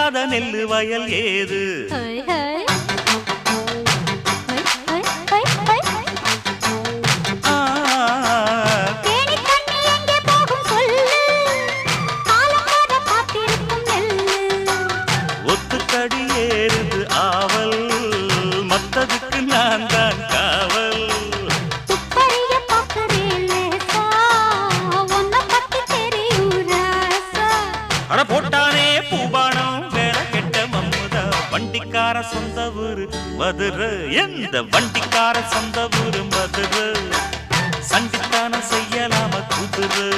விதைக்காத நெல்லு வயல் ஏது? ஒத்துக்கடி ஏறுது ஆவல், மத்ததுக்கு நான் தான் காவல். அட போட்டானே பூபானம் வேலை கெட்ட மம்முதா. வண்டிக்கார சொந்த ஊரு மதுரை, எந்த வண்டிக்கார சொந்த ஊரு மதுரை. சண்டித்தானம் செய்யலாம குதிரை.